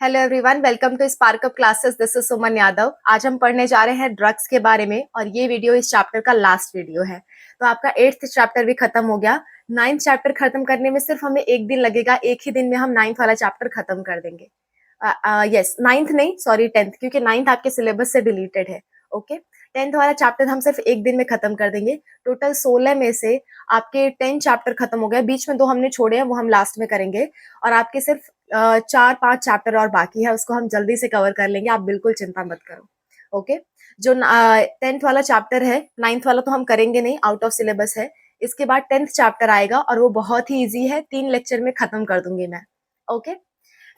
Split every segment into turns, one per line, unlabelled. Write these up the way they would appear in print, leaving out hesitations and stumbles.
Hello everyone, welcome to spark up classes. This is Suman Yadav. आज हम पढ़ने जा रहे हैं ड्रग्स के बारे में और ये वीडियो इस चैप्टर का लास्ट वीडियो है। तो आपका 8th चैप्टर भी खत्म हो गया। 9th चैप्टर खत्म करने में सिर्फ हमें एक दिन लगेगा। एक ही दिन में हम 9th वाला चैप्टर खत्म कर देंगे। यस, 9th नहीं, सॉरी 10th, क्योंकि 9th आपके सिलेबस से डिलीटेड है। ओके, 10th वाला चैप्टर हम सिर्फ एक दिन में खत्म कर देंगे। टोटल 16 में से आपके 10 चैप्टर खत्म हो गए। बीच में 2 हमने छोड़े हैं, वो हम लास्ट में करेंगे। और आपके सिर्फ 4-5 चैप्टर और बाकी है, उसको हम जल्दी से कवर कर लेंगे। आप बिल्कुल चिंता मत करो। ओके, जो 10th वाला चैप्टर है, 9th वाला तो हम करेंगे नहीं, आउट ऑफ सिलेबस है। इसके बाद 10th चैप्टर आएगा और वो बहुत ही इजी है, 3 लेक्चर में खत्म कर दूंगी मैं। ओके,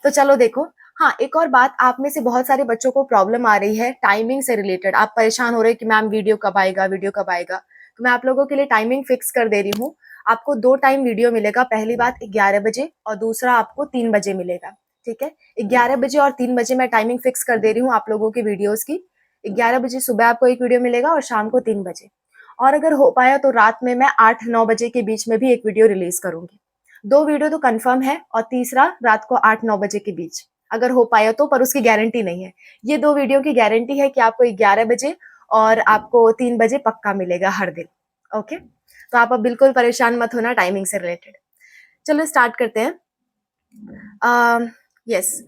तो चलो देखो। हाँ, एक और बात, आप में से बहुत सारे बच्चों को प्रॉब्लम आ रही है टाइमिंग से रिलेटेड। आप परेशान हो रहे हैं कि मैम वीडियो कब आएगा, वीडियो कब आएगा। तो मैं आप लोगों के लिए टाइमिंग फिक्स कर दे रही हूँ। आपको 2 टाइम वीडियो मिलेगा। पहली बात 11 बजे और दूसरा आपको 3 बजे मिलेगा। ठीक है, 11 बजे और 3 बजे मैं टाइमिंग फिक्स कर दे रही हूँ आप लोगों की वीडियोस की। 11 बजे सुबह आपको एक वीडियो मिलेगा और शाम को 3 बजे। और अगर हो पाया तो रात में मैं 8-9 बजे के बीच में भी एक वीडियो रिलीज करूंगी। 2 वीडियो तो कंफर्म है और तीसरा रात को 8-9 बजे के बीच अगर हो पाया तो, पर उसकी गारंटी नहीं है। ये 2 वीडियो की गारंटी है कि आपको 11 बजे और आपको 3 बजे पक्का मिलेगा हर दिन। ओके, तो आप अब बिल्कुल परेशान मत होना टाइमिंग से रिलेटेड। चलो स्टार्ट करते हैं। यस,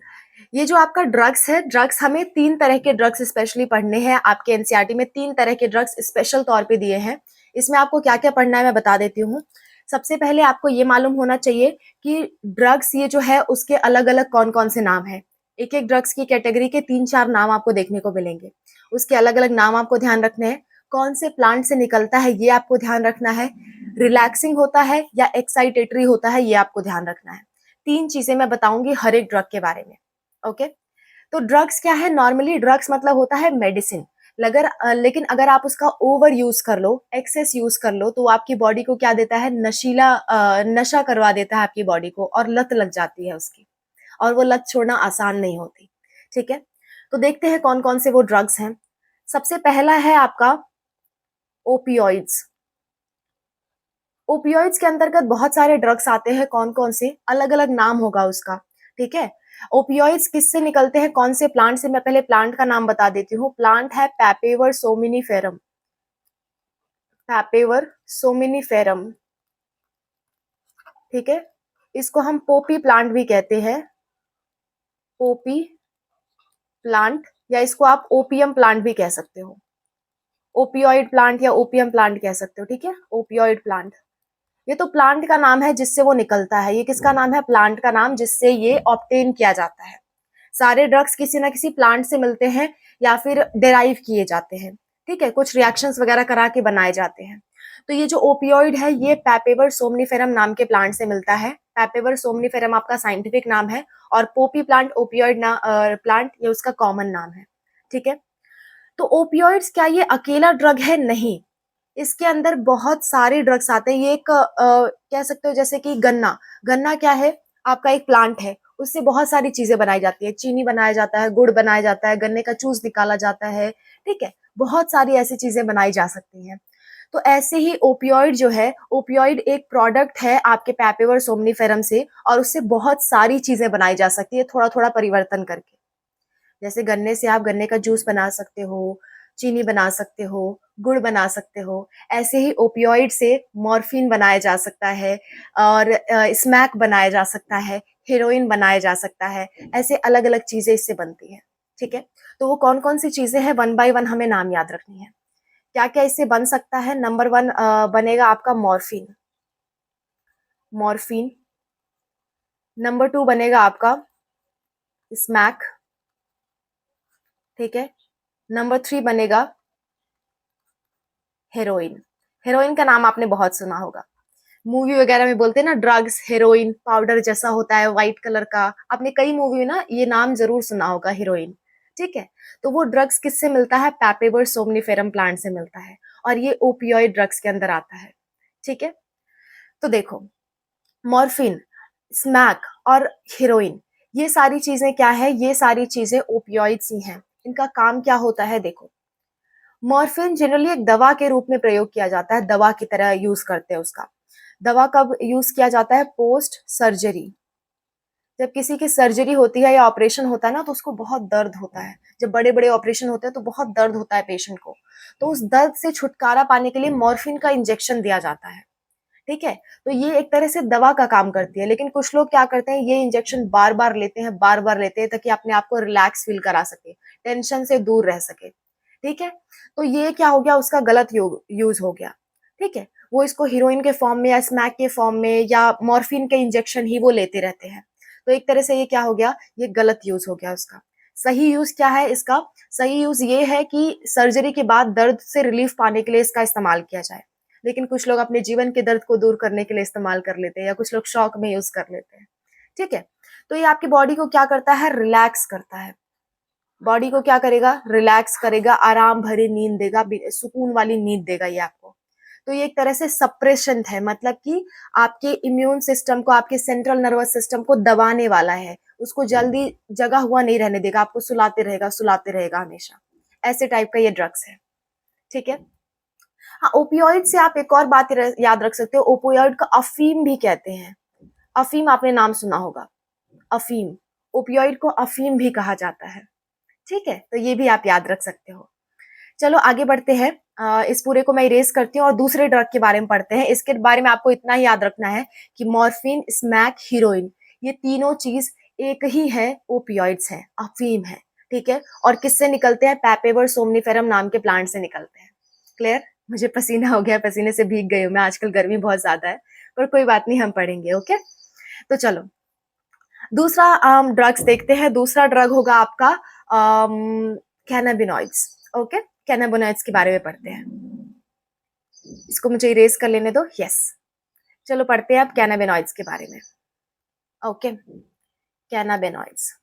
ये जो आपका ड्रग्स है, ड्रग्स हमें 3 तरह के ड्रग्स स्पेशली पढ़ने हैं। आपके एनसीईआरटी में 3 तरह के ड्रग्स स्पेशल तौर पे दिए हैं। इसमें आपको क्या क्या पढ़ना है मैं बता देती हूँ। सबसे पहले आपको ये मालूम होना चाहिए कि ड्रग्स ये जो है उसके अलग अलग कौन कौन से नाम है। एक एक ड्रग्स की कैटेगरी के 3-4 नाम आपको देखने को मिलेंगे। उसके अलग अलग नाम आपको ध्यान रखने हैं। कौन से प्लांट से निकलता है ये आपको ध्यान रखना है। रिलैक्सिंग होता है या एक्साइटेटरी होता है ये आपको ध्यान रखना है। 3 चीजें मैं बताऊंगी हर एक ड्रग के बारे में। ओके, तो ड्रग्स क्या है? नॉर्मली ड्रग्स मतलब होता है मेडिसिन। लेकिन अगर आप उसका ओवर यूज कर लो, एक्सेस यूज कर लो, तो आपकी बॉडी को क्या देता है? नशा करवा देता है आपकी बॉडी को और लत लग जाती है उसकी। और वो लत छोड़ना आसान नहीं होती। ठीक है, तो देखते हैं कौन कौन से वो ड्रग्स हैं। सबसे पहला है आपका ओपियोइड्स। ओपियोइड्स के अंतर्गत बहुत सारे ड्रग्स आते हैं। कौन कौन से, अलग अलग नाम होगा उसका। ठीक है, ओपियोइड्स किससे निकलते हैं, कौन से प्लांट से? मैं पहले प्लांट का नाम बता देती हूँ। प्लांट है पैपेवर सोमिनिफेरम। पैपेवर सोमिनिफेरम, ठीक है। इसको हम पोपी प्लांट भी कहते हैं, पोपी प्लांट, या इसको आप ओपियम प्लांट भी कह सकते हो। ओपियोइड प्लांट या ओपियम प्लांट कह सकते हो। ठीक है, ओपियोइड प्लांट, ये तो प्लांट का नाम है जिससे वो निकलता है। ये किसका नाम है? प्लांट का नाम, जिससे ये ऑब्टेन किया जाता है। सारे ड्रग्स किसी ना किसी प्लांट से मिलते हैं या फिर डेराइव किए जाते हैं। ठीक है, कुछ रिएक्शंस वगैरह करा के बनाए जाते हैं। तो ये जो ओपियोइड है ये पैपेवर सोमनिफेरम नाम के प्लांट से मिलता है। पैपेवर सोमनिफेरम आपका साइंटिफिक नाम है और पोपी प्लांट ओपियोइड प्लांट ये उसका कॉमन नाम है। ठीक है, तो ओपियोइड्स क्या ये अकेला ड्रग है? नहीं, इसके अंदर बहुत सारे ड्रग्स आते हैं। ये एक कह सकते हो जैसे कि गन्ना। गन्ना क्या है? आपका एक प्लांट है, उससे बहुत सारी चीजें बनाई जाती है। चीनी बनाया जाता है, गुड़ बनाया जाता है, गन्ने का जूस निकाला जाता है। ठीक है, बहुत सारी ऐसी चीजें बनाई जा सकती हैं। तो ऐसे ही ओपियोइड जो है, ओपियोइड एक प्रोडक्ट है आपके पैपेवर सोमनिफेरम से, और उससे बहुत सारी चीजें बनाई जा सकती है थोड़ा थोड़ा परिवर्तन करके। जैसे गन्ने से आप गन्ने का जूस बना सकते हो, चीनी बना सकते हो, गुड़ बना सकते हो। ऐसे ही ओपियोइड से मॉर्फिन बनाया जा सकता है और स्मैक बनाया जा सकता है, हेरोइन बनाया जा सकता है। ऐसे अलग अलग चीजें इससे बनती हैं। ठीक है, तो वो कौन कौन सी चीजें हैं, 1 बाय 1 हमें नाम याद रखनी है। क्या क्या इससे बन सकता है? नंबर 1 बनेगा आपका मॉर्फिन। मॉर्फिन। नंबर 2 बनेगा आपका स्मैक। ठीक है, नंबर 3 बनेगा हेरोइन। हेरोइन का नाम आपने बहुत सुना होगा, मूवी वगैरह में बोलते हैं ना, ड्रग्स हेरोइन पाउडर जैसा होता है व्हाइट कलर का। आपने कई मूवी में ना ये नाम जरूर सुना होगा, हीरोइन। ठीक है, तो वो ड्रग्स किससे मिलता है? पैपेवर सोमनिफेरम प्लांट से मिलता है और ये ओपियोइड ड्रग्स के अंदर आता है। ठीक है, तो देखो, मॉर्फिन, स्मैक और हीरोइन, ये सारी चीजें क्या है? ये सारी चीजें ओपियोइड्स ही हैं। इनका काम क्या होता है? देखो, मॉर्फिन जनरली एक दवा के रूप में प्रयोग किया जाता है, दवा की तरह यूज करते हैं उसका। दवा कब यूज किया जाता है? Post surgery. जब किसी की सर्जरी होती है या ऑपरेशन होता है ना, तो उसको बहुत दर्द होता है। जब बड़े बड़े ऑपरेशन होते हैं तो बहुत दर्द होता है पेशेंट को। तो उस दर्द से छुटकारा पाने के लिए मॉर्फिन का इंजेक्शन दिया जाता है। ठीक है, तो ये एक तरह से दवा का काम करती है। लेकिन कुछ लोग क्या करते हैं, ये इंजेक्शन बार बार लेते हैं, बार बार लेते हैं, ताकि अपने आप को रिलैक्स फील करा सके, टेंशन से दूर रह सके। ठीक है, तो ये क्या हो गया, उसका गलत यूज हो गया। ठीक है, वो इसको हीरोइन के फॉर्म में या स्मैक के फॉर्म में या मॉर्फिन के इंजेक्शन ही वो लेते रहते हैं। तो एक तरह से ये क्या हो गया, ये गलत यूज हो गया उसका। सही यूज क्या है इसका? सही यूज ये है कि सर्जरी के बाद दर्द से रिलीफ पाने के लिए इसका इस्तेमाल किया जाए। लेकिन कुछ लोग अपने जीवन के दर्द को दूर करने के लिए इस्तेमाल कर लेते हैं, या कुछ लोग शौक में यूज कर लेते हैं। ठीक है, तो ये आपकी बॉडी को क्या करता है, रिलैक्स करता है। बॉडी को क्या करेगा, रिलैक्स करेगा, आराम भरी नींद देगा, सुकून वाली नींद देगा ये आपको। तो ये एक तरह से सप्रेशन है, मतलब कि आपके इम्यून सिस्टम को, आपके सेंट्रल नर्वस सिस्टम को दबाने वाला है। उसको जल्दी जगा हुआ नहीं रहने देगा, आपको सुलाते रहेगा हमेशा। ऐसे टाइप का ये ड्रग्स है। ठीक है, हाँ, ओपियोइड से आप एक और बात याद रख सकते हो, ओपियोइड को अफीम भी कहते हैं। अफीम आपने नाम सुना होगा, अफीम। ओपियोइड को अफीम भी कहा जाता है। ठीक है, तो ये भी आप याद रख सकते हो। चलो आगे बढ़ते हैं। इस पूरे को मैं इरेज करती हूँ और दूसरे ड्रग के बारे में पढ़ते हैं। इसके बारे में आपको इतना ही याद रखना है कि मॉर्फिन, स्मैक, हीरोइन, ये तीनों चीज एक ही है, ओपियोइड्स है, अफीम है। ठीक है, और किससे निकलते हैं, पैपेवर सोमनिफेरम नाम के प्लांट से निकलते हैं। क्लियर? मुझे पसीना हो गया, पसीने से भीग गई हूँ मैं, आजकल गर्मी बहुत ज्यादा है, पर कोई बात नहीं, हम पढ़ेंगे। ओके, तो चलो दूसरा ड्रग्स देखते हैं। दूसरा ड्रग होगा आपका कैनाबिनॉइड्स। ओके, कैनाबिनॉइड्स के बारे में पढ़ते हैं। इसको मुझे इरेज कर लेने दो। यस, चलो पढ़ते हैं अब कैनाबिनॉइड्स के बारे में। Okay, cannabinoids.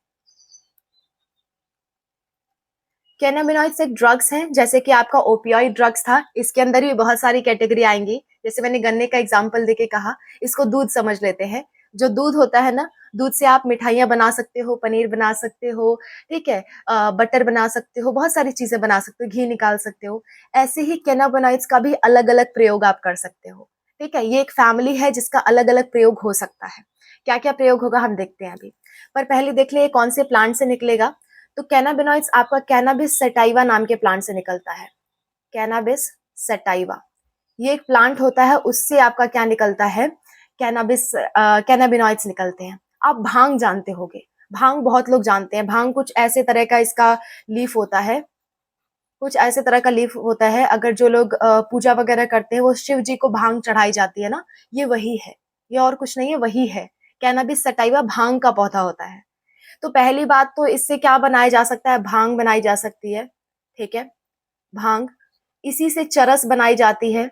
कैनाबिनॉइड्स एक ड्रग्स हैं, जैसे कि आपका ओपियोइड ड्रग्स था, इसके अंदर भी बहुत सारी कैटेगरी आएंगी। जैसे मैंने गन्ने का एग्जांपल देके कहा, इसको दूध समझ लेते हैं। जो दूध होता है ना, दूध से आप मिठाइयाँ बना सकते हो, पनीर बना सकते हो, ठीक है, बटर बना सकते हो, बहुत सारी चीजें बना सकते हो, घी निकाल सकते हो। ऐसे ही कैनाबिनॉइड्स का भी अलग अलग प्रयोग आप कर सकते हो। ठीक है, ये एक फैमिली है जिसका अलग अलग प्रयोग हो सकता है। क्या क्या प्रयोग होगा हम देखते हैं अभी, पर पहले देख ले कौन से प्लांट से निकलेगा। तो कैनाबिनॉइड्स आपका कैनाबिस सटाइवा नाम के प्लांट से निकलता है। कैनाबिस सटाइवा, ये एक प्लांट होता है, उससे आपका क्या निकलता है, कैनाबिनॉइड्स निकलते हैं। आप भांग जानते होगे, भांग बहुत लोग जानते हैं। भांग कुछ ऐसे तरह का इसका लीफ होता है, कुछ ऐसे तरह का लीफ होता है। अगर जो लोग पूजा वगैरह करते हैं, वो शिव जी को भांग चढ़ाई जाती है ना, ये वही है, ये और कुछ नहीं है, वही है। कैनाबिस सटाइवा भांग का पौधा होता है। तो पहली बात तो इससे क्या बनाया जा सकता है, भांग बनाई जा सकती है। ठीक है, भांग। इसी से चरस बनाई जाती है,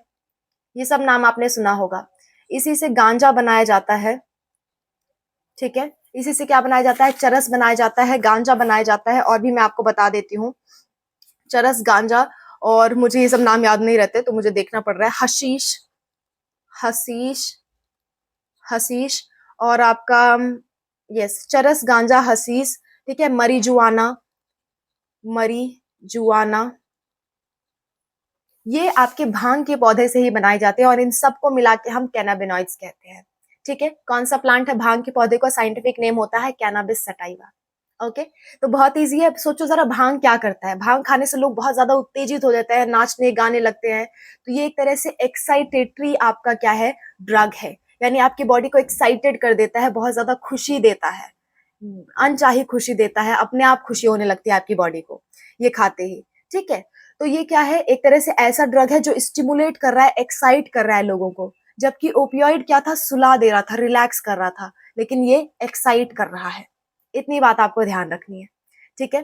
ये सब नाम आपने सुना होगा। इसी से गांजा बनाया जाता है। ठीक है, इसी से क्या बनाया जाता है, चरस बनाया जाता है, गांजा बनाया जाता है। और भी मैं आपको बता देती हूँ, चरस, गांजा, और मुझे ये सब नाम याद नहीं रहते तो मुझे देखना पड़ रहा है। हशीश, हसीश, हसीश, और आपका यस, चरस, गांजा, हसीस। ठीक है, मरीजुआना, मरीजुआना, ये आपके भांग के पौधे से ही बनाए जाते हैं, और इन सबको मिला के हम कैनाबिनॉइड्स कहते हैं। ठीक है, कौन सा प्लांट है, भांग के पौधे का साइंटिफिक नेम होता है कैनाबिस सटाइवा। ओके, तो बहुत इजी है। सोचो जरा, भांग क्या करता है, भांग खाने से लोग बहुत ज्यादा उत्तेजित हो जाते हैं, नाचने गाने लगते हैं। तो ये एक तरह से एक्साइटेटरी आपका क्या है, ड्रग है। यानी आपकी बॉडी को एक्साइटेड कर देता है, बहुत ज्यादा खुशी देता है, अनचाही खुशी देता है, अपने आप खुशी होने लगती है आपकी बॉडी को ये खाते ही। ठीक है, तो ये क्या है, एक तरह से ऐसा ड्रग है जो स्टिमुलेट कर रहा है, एक्साइट कर रहा है लोगों को। जबकि ओपियोइड क्या था, सुला दे रहा था, रिलैक्स कर रहा था, लेकिन ये एक्साइट कर रहा है। इतनी बात आपको ध्यान रखनी है। ठीक है,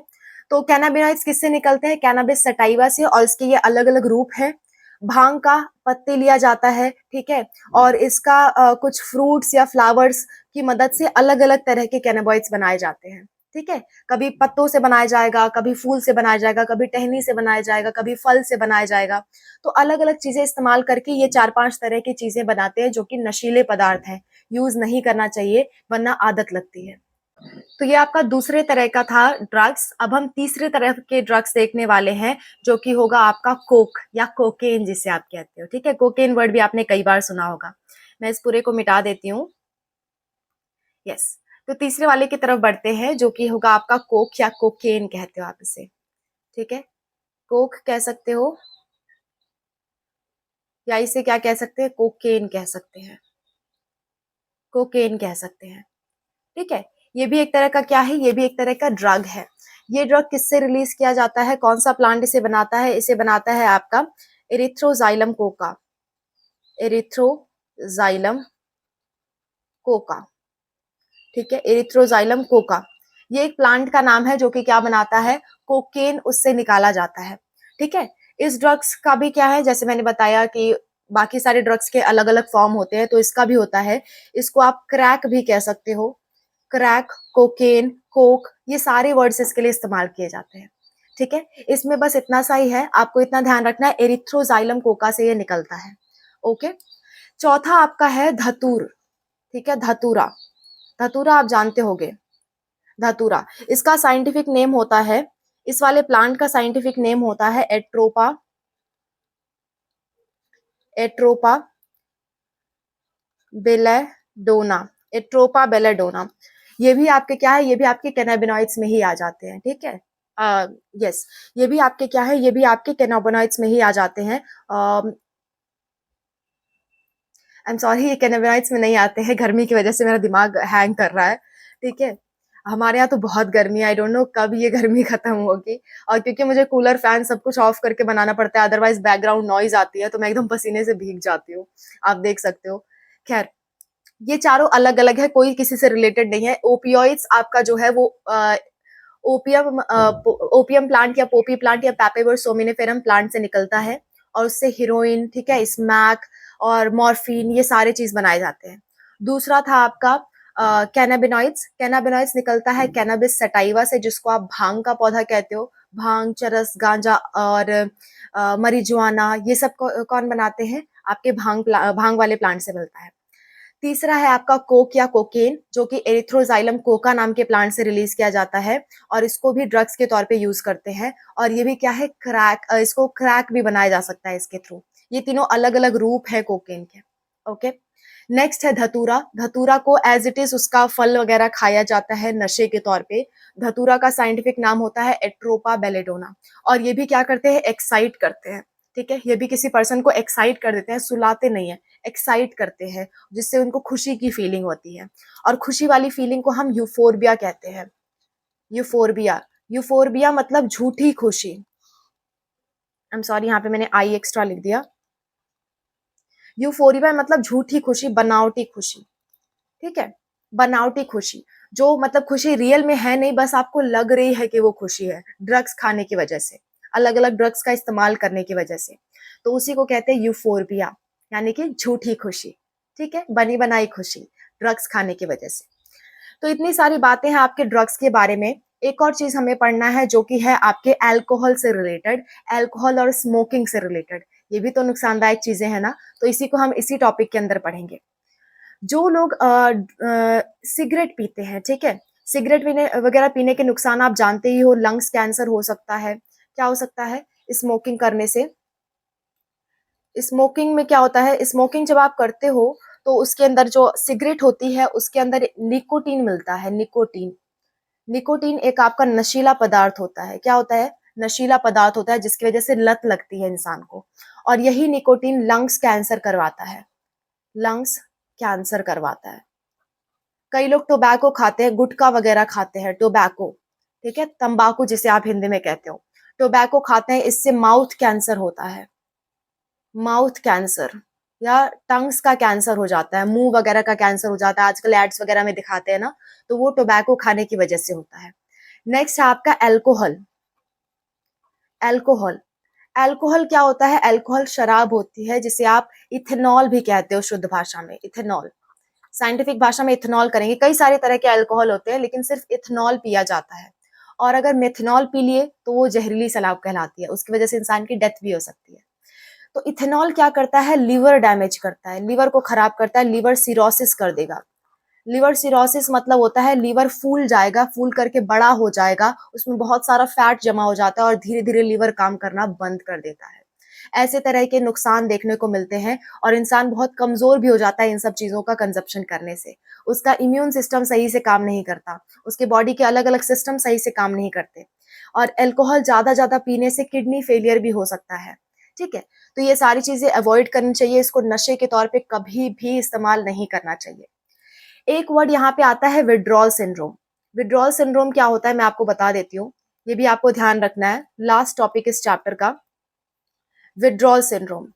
तो कैनाबिनॉइड्स किससे निकलते हैं, कैनाबिस सटाइवा से, और इसके ये अलग अलग रूप हैं। भांग का पत्ते लिया जाता है, ठीक है, और इसका कुछ फ्रूट्स या फ्लावर्स की मदद से अलग अलग तरह के कैनाबॉइड्स बनाए जाते हैं। ठीक है, कभी पत्तों से बनाया जाएगा, कभी फूल से बनाया जाएगा, कभी टहनी से बनाया जाएगा, कभी फल से बनाया जाएगा। तो अलग अलग चीजें इस्तेमाल करके ये 4-5 तरह की चीजें बनाते हैं, जो कि नशीले पदार्थ हैं। यूज नहीं करना चाहिए, वरना आदत लगती है। तो ये आपका दूसरे तरह का था ड्रग्स। अब हम तीसरे तरह के ड्रग्स देखने वाले हैं, जो कि होगा आपका कोक या कोकेन, जिसे आप कहते हो। ठीक है, कोकेन वर्ड भी आपने कई बार सुना होगा। मैं इस पूरे को मिटा देती हूँ। यस, तो तीसरे वाले की तरफ बढ़ते हैं, जो कि होगा आपका कोक या कोकेन कहते हो आप इसे, ठीक है। कोक कह सकते हो या इसे क्या कह सकते हैं, कोकेन कह सकते हैं, कोकेन कह सकते हैं, ठीक है। ये भी एक तरह का क्या है, ये भी एक तरह का ड्रग है। ये ड्रग किससे रिलीज किया जाता है, कौन सा प्लांट इसे बनाता है, इसे बनाता है आपका एरिथ्रोजाइलम कोका, एरिथ्रोजाइलम कोका, ठीक है, एरिथ्रोजाइलम कोका। ये एक प्लांट का नाम है जो कि क्या बनाता है, कोकेन उससे निकाला जाता है, ठीक है। इस ड्रग्स का भी क्या है, जैसे मैंने बताया कि बाकी सारे ड्रग्स के अलग अलग फॉर्म होते हैं, तो इसका भी होता है। इसको आप क्रैक भी कह सकते हो, क्रैक, कोकेन, कोक, ये सारे वर्ड्स इसके लिए इस्तेमाल किए जाते हैं, ठीक है। इसमें बस इतना सा ही है, आपको इतना ध्यान रखना है, एरिथ्रोजाइलम कोका से ये निकलता है, ओके। चौथा आपका है धतूर, ठीक है, धतूरा। धतूरा आप जानते होगे, धतूरा, इसका साइंटिफिक नेम होता है, इस वाले प्लांट का साइंटिफिक नेम होता है Atropa, Atropa belladonna, Atropa belladonna. ये भी आपके क्या है, ये भी आपके कैनाबिनॉइड्स में ही आ जाते हैं, ठीक है। यस, ये भी आपके क्या है, ये भी आपके कैनाबिनॉइड्स में ही आ जाते हैं। आई एम सॉरी, ये कैनाबिनॉइड्स में नहीं आते हैं, गर्मी की वजह से मेरा दिमाग हैंग कर रहा है, ठीक है। हमारे यहाँ तो बहुत गर्मी है, आई डोंट नो कब ये गर्मी खत्म होगी। और क्योंकि मुझे कूलर फैन सब कुछ ऑफ करके बनाना पड़ता है, अदरवाइज बैकग्राउंड नॉइज आती है, तो मैं एकदम पसीने से भीग जाती हूँ, आप देख सकते हो। खैर, ये चारों अलग अलग है, कोई किसी से रिलेटेड नहीं है। ओपियोइड्स आपका जो है वो ओपियम ओपियम प्लांट या पोपी प्लांट या पैपेवर सोमिनिफेरम प्लांट से निकलता है, और उससे हीरोइन, ठीक है, स्मैक और मॉर्फिन, ये सारे चीज बनाए जाते हैं। दूसरा था आपका कैनाबिनॉइड्स, कैनाबिनॉइड्स निकलता है कैनाबिस सटाइवा से, जिसको आप भांग का पौधा कहते हो। भांग, चरस, गांजा और मरिजुआना, ये सब कौन बनाते हैं, आपके भांग वाले प्लांट से मिलता है। तीसरा है आपका कोक या कोकेन, जो कि एरिथ्रोजाइलम कोका नाम के प्लांट से रिलीज किया जाता है, और इसको भी ड्रग्स के तौर पे यूज करते हैं। और ये भी क्या है, क्रैक, इसको क्रैक भी बनाया जा सकता है इसके थ्रू। ये तीनों अलग अलग रूप है कोकेन के, ओके। नेक्स्ट है धतूरा। धतूरा को एज इट इज उसका फल वगैरह खाया जाता है नशे के तौर पे। धतूरा का साइंटिफिक नाम होता है एट्रोपा बेलेडोना। और ये भी क्या करते हैं, एक्साइट करते हैं, ठीक है। ये भी किसी पर्सन को एक्साइट कर देते हैं, सुलाते नहीं है, एक्साइट करते हैं, जिससे उनको खुशी की फीलिंग होती है। और खुशी वाली फीलिंग को हम यूफोरबिया कहते हैं, यूफोरबिया। यूफोरबिया मतलब झूठी खुशी। आई एम सॉरी, यहाँ पे मैंने आई एक्स्ट्रा लिख दिया। यूफोरिया मतलब झूठी खुशी, बनावटी खुशी, ठीक है, बनावटी खुशी, जो मतलब खुशी रियल में है नहीं, बस आपको लग रही है कि वो खुशी है, ड्रग्स खाने की वजह से, अलग अलग ड्रग्स का इस्तेमाल करने की वजह से। तो उसी को कहते हैं यूफोरबिया, यानी कि झूठी खुशी, ठीक है, बनी बनाई खुशी, ड्रग्स खाने की वजह से। तो इतनी सारी बातें हैं आपके ड्रग्स के बारे में। एक और चीज हमें पढ़ना है, जो कि है आपके अल्कोहल से रिलेटेड, अल्कोहल और स्मोकिंग से रिलेटेड। ये भी तो नुकसानदायक चीजें हैं ना, तो इसी को हम इसी टॉपिक के अंदर पढ़ेंगे। जो लोग सिगरेट पीते हैं, ठीक है, सिगरेट पीने वगैरह पीने के नुकसान आप जानते ही हो, लंग्स कैंसर हो सकता है। क्या हो सकता है स्मोकिंग करने से, स्मोकिंग में क्या होता है, स्मोकिंग जब आप करते हो तो उसके अंदर जो सिगरेट होती है उसके अंदर निकोटीन मिलता है, निकोटीन। निकोटीन एक आपका नशीला पदार्थ होता है, क्या होता है, नशीला पदार्थ होता है, जिसकी वजह से लत लगती है इंसान को। और यही निकोटीन लंग्स कैंसर करवाता है, लंग्स कैंसर करवाता है। कई लोग टोबैको खाते हैं, गुटखा वगैरह खाते हैं, टोबैको, ठीक है, तंबाकू जिसे आप हिंदी में कहते हो, टोबैको खाते हैं, इससे माउथ कैंसर होता है, माउथ कैंसर, या टंग्स का कैंसर हो जाता है, मुंह वगैरह का कैंसर हो जाता है, आजकल एड्स वगैरह में दिखाते हैं ना, तो वो टोबैको खाने की वजह से होता है। नेक्स्ट है आपका अल्कोहल। अल्कोहल, अल्कोहल क्या होता है, अल्कोहल शराब होती है, जिसे आप इथेनॉल भी कहते हो शुद्ध भाषा में, इथेनॉल, साइंटिफिक भाषा में इथेनॉल करेंगे। कई सारे तरह के अल्कोहल होते हैं, लेकिन सिर्फ इथेनॉल पिया जाता है। और अगर मेथनॉल पी लिए तो वो जहरीली शराब कहलाती है, उसकी वजह से इंसान की डेथ भी हो सकती है। तो इथेनॉल क्या करता है, लीवर डैमेज करता है, लीवर को खराब करता है, लीवर सिरोसिस कर देगा। लीवर सिरोसिस मतलब होता है लीवर फूल जाएगा, फूल करके बड़ा हो जाएगा, उसमें बहुत सारा फैट जमा हो जाता है और धीरे धीरे लीवर काम करना बंद कर देता है। ऐसे तरह के नुकसान देखने को मिलते हैं और इंसान बहुत कमज़ोर भी हो जाता है इन सब चीज़ों का कंजप्शन करने से। उसका इम्यून सिस्टम सही से काम नहीं करता, उसके बॉडी के अलग-अलग सिस्टम सही से काम नहीं करते और अल्कोहल ज़्यादा पीने से किडनी फेलियर भी हो सकता है, ठीक है? तो ये सारी चीज़ें अवॉइड करनी चाहिए, इसको नशे के तौर पे कभी भी इस्तेमाल नहीं करना चाहिए। एक वर्ड यहाँ पे आता है विथड्रॉल सिंड्रोम। विथड्रॉल सिंड्रोम क्या होता है मैं आपको बता देती हूँ। ये भी आपको ध्यान रखना है। लास्ट टॉपिक इस चैप्टर का विथड्रॉल सिंड्रोम।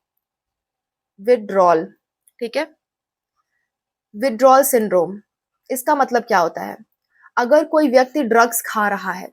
विथड्रॉल, ठीक है? विथड्रॉल सिंड्रोम इसका मतलब क्या होता है? अगर कोई व्यक्ति ड्रग्स खा रहा है,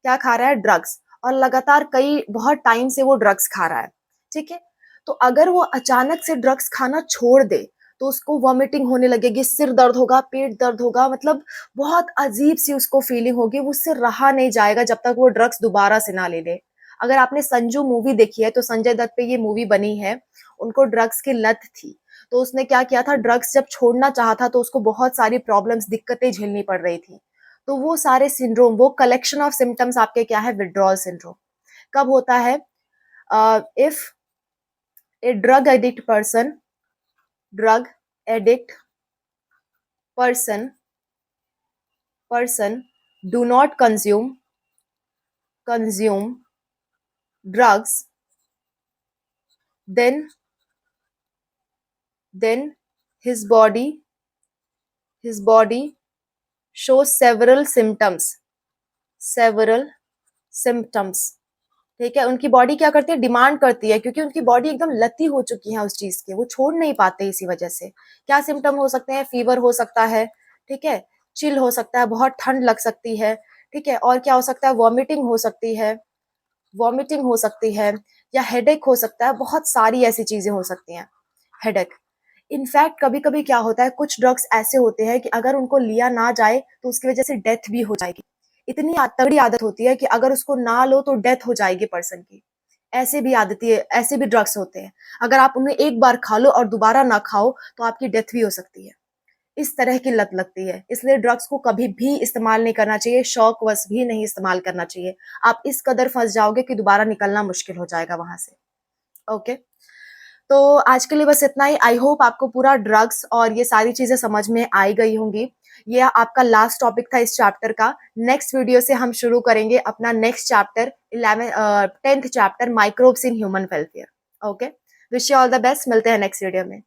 क्या खा रहा है? ड्रग्स, और लगातार कई बहुत टाइम से वो ड्रग्स खा रहा है, ठीक है? तो अगर वो अचानक से ड्रग्स खाना छोड़ दे, तो उसको वॉमिटिंग होने लगेगी, सिर दर्द होगा, पेट दर्द होगा, मतलब बहुत अजीब-सी उसको फीलिंग होगी, वो उससे रहा नहीं जाएगा जब तक वो ड्रग्स दोबारा से ना ले ले। अगर आपने संजू मूवी देखी है, तो संजय दत्त पे ये मूवी बनी है, उनको ड्रग्स की लत थी, तो उसने क्या किया था, ड्रग्स जब छोड़ना चाहा था, तो उसको बहुत सारी प्रॉब्लम्स, दिक्कतें झेलनी पड़ रही थी। तो वो सारे सिंड्रोम, वो कलेक्शन ऑफ सिम्पटम्स आपके क्या है? Withdrawal syndrome. कब होता है? If a drug addict person do not consume drugs, then his body shows several symptoms, ठीक है? उनकी बॉडी क्या करती है? डिमांड करती है, क्योंकि उनकी बॉडी एकदम लती हो चुकी है उस चीज के, वो छोड़ नहीं पाते इसी वजह से। क्या सिम्टम हो सकते हैं? फीवर हो सकता है, ठीक है? चिल हो सकता है, बहुत ठंड लग सकती है, ठीक है? और क्या हो सकता है? वॉमिटिंग हो सकती है या हेडेक हो सकता है, बहुत सारी ऐसी चीजें हो सकती हैं। हेडेक, इनफैक्ट कभी-कभी क्या होता है, कुछ ड्रग्स ऐसे होते हैं कि अगर उनको लिया ना जाए तो उसकी वजह से डेथ भी हो जाएगी। इतनी तगड़ी आदत होती है कि अगर उसको ना लो तो डेथ हो जाएगी पर्सन की। ऐसे भी ड्रग्स होते हैं। अगर आप उन्हें एक बार खा लो और दोबारा ना खाओ तो आपकी डेथ भी हो सकती है। इस तरह की लत लगती है। इसलिए ड्रग्स को कभी भी इस्तेमाल नहीं करना चाहिए, शौक-वश भी नहीं इस्तेमाल करना चाहिए। आप इस कदर फँस जाओगे कि दोबारा निकलना मुश्किल हो जाएगा वहाँ से। ओके? तो आज के लिए बस इतना ही। आई होप आपको पूरा ड्रग्स और ये सारी चीज़ें समझ में आई गई होंगी। ये आपका लास्ट टॉपिक था इस चैप्टर का। नेक्स्ट वीडियो से हम शुरू करेंगे अपना next chapter 10th chapter microbes in human welfare. Okay? Wish you all the best. मिलते हैं नेक्स्ट वीडियो में।